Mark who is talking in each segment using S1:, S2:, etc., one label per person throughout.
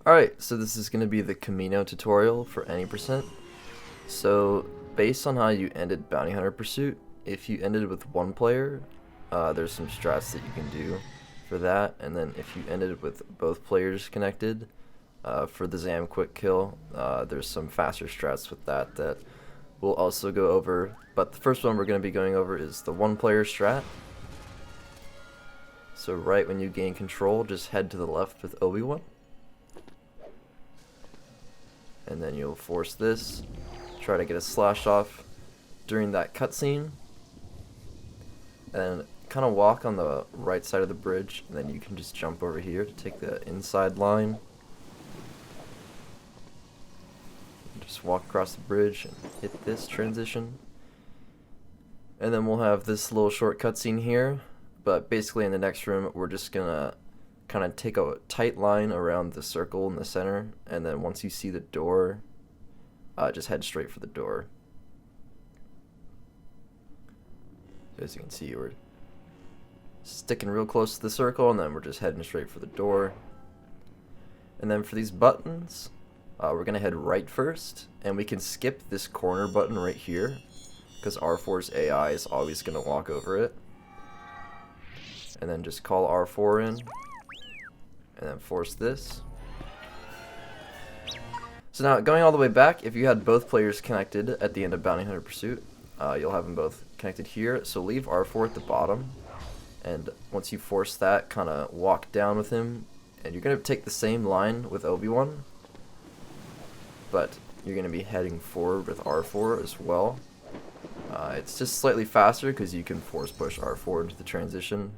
S1: Alright, so this is going to be the Kamino tutorial for any percent. So, based on how you ended Bounty Hunter Pursuit, if you ended with one player, there's some strats that you can do for that, and then if you ended with both players connected, for the Zam quick kill, there's some faster strats with that we'll also go over. But the first one we're going to be going over is the one player strat. So right when you gain control, just head to the left with Obi-Wan. And then you'll force this, try to get a slash off during that cutscene, and kind of walk on the right side of the bridge, and then you can just jump over here to take the inside line. Just walk across the bridge and hit this transition. And then we'll have this little short cutscene here, but basically in the next room we're just gonna kind of take a tight line around the circle in the center, and then once you see the door, just head straight for the door. As you can see, we're sticking real close to the circle, and then we're just heading straight for the door. And then for these buttons, we're gonna head right first, and we can skip this corner button right here because R4's AI is always gonna walk over it. And then just call R4 in, and then force this. So now, going all the way back, if you had both players connected at the end of Bounty Hunter Pursuit, you'll have them both connected here. So leave R4 at the bottom, and once you force that, kind of walk down with him, and you're going to take the same line with Obi-Wan, but you're going to be heading forward with R4 as well. It's just slightly faster because you can force push R4 into the transition.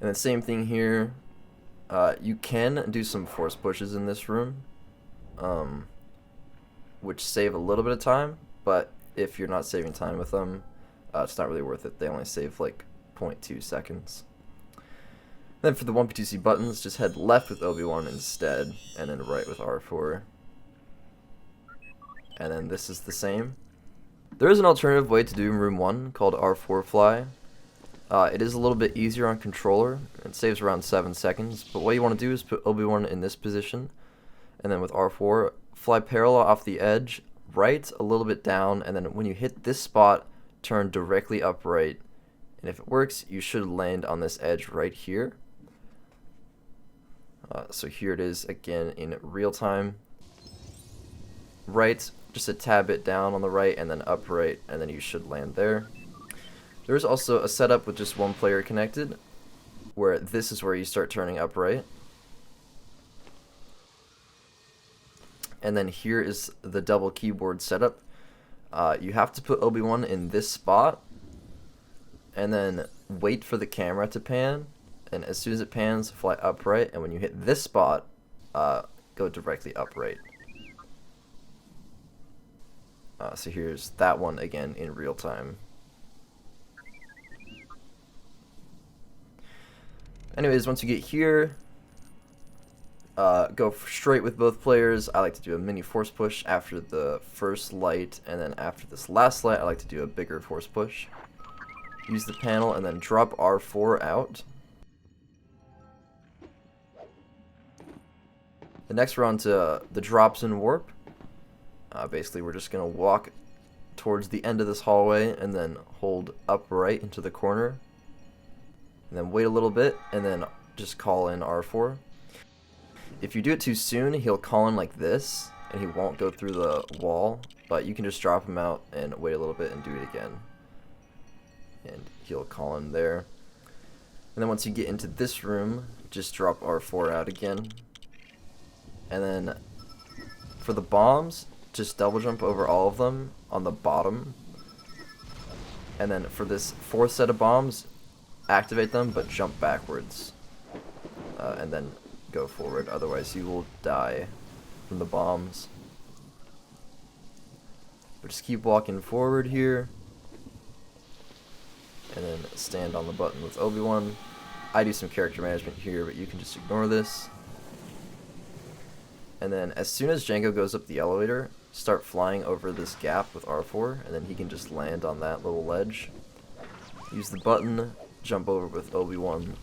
S1: And then same thing here, you can do some force pushes in this room, which save a little bit of time, but if you're not saving time with them, it's not really worth it. They only save like 0.2 seconds. Then for the 1P2C buttons, just head left with Obi-Wan instead, and then right with R4. And then this is the same. There is an alternative way to do room 1 called R4 Fly. It is a little bit easier on controller. It saves around 7 seconds, but what you want to do is put Obi-Wan in this position, and then with R4, fly parallel off the edge, right a little bit down, and then when you hit this spot, turn directly upright. And if it works, you should land on this edge right here. So here it is again in real time. Right, just a tad bit down on the right, and then upright, and then you should land there. There's also a setup with just one player connected, where this is where you start turning upright. And then here is the double keyboard setup. You have to put Obi-Wan in this spot, and then wait for the camera to pan, and as soon as it pans, fly upright, and when you hit this spot, go directly upright. So here's that one again in real time. Anyways, once you get here, go straight with both players. I like to do a mini force push after the first light, and then after this last light, I like to do a bigger force push. Use the panel, and then drop R4 out. The next we're on to the drops and warp. Basically, we're just going to walk towards the end of this hallway, and then hold upright into the corner. And then wait a little bit, and then just call in R4. If you do it too soon, he'll call in like this, and he won't go through the wall, but you can just drop him out and wait a little bit and do it again. And he'll call in there. And then once you get into this room, just drop R4 out again. And then for the bombs, just double jump over all of them on the bottom. And then for this fourth set of bombs, activate them, but jump backwards, and then go forward, otherwise you will die from the bombs. But just keep walking forward here, and then stand on the button with Obi-Wan. I do some character management here, but you can just ignore this. And then as soon as Django goes up the elevator, start flying over this gap with R4, and then he can just land on that little ledge. Use the button, jump over with Obi-Wan,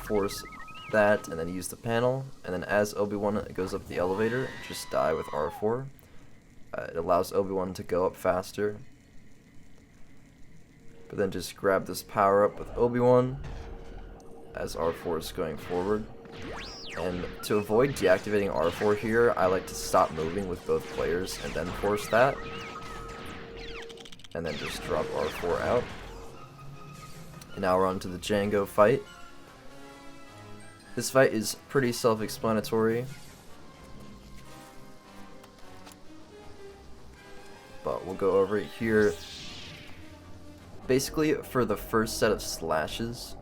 S1: force that, and then use the panel, and then as Obi-Wan goes up the elevator, just die with R4. It allows Obi-Wan to go up faster. But then just grab this power-up with Obi-Wan as R4 is going forward. And to avoid deactivating R4 here, I like to stop moving with both players and then force that. And then just drop R4 out. And now we're on to the Jango fight. This fight is pretty self-explanatory. But we'll go over it here. Basically, for the first set of slashes,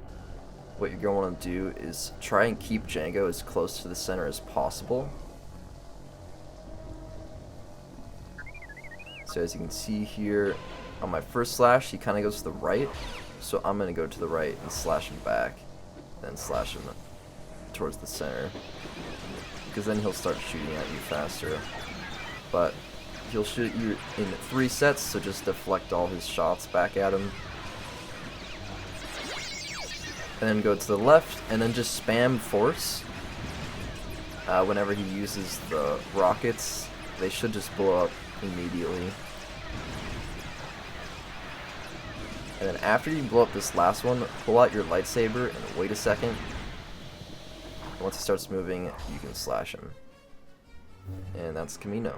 S1: what you're going to want to do is try and keep Jango as close to the center as possible. So as you can see here, on my first slash, he kind of goes to the right. So I'm going to go to the right and slash him back. Then slash him towards the center. Because then he'll start shooting at you faster. But he'll shoot you in 3 sets, so just deflect all his shots back at him. And then go to the left, and then just spam force. Whenever he uses the rockets, they should just blow up immediately. And then after you blow up this last one, pull out your lightsaber and wait a second. And once he starts moving, you can slash him. And that's Kamino.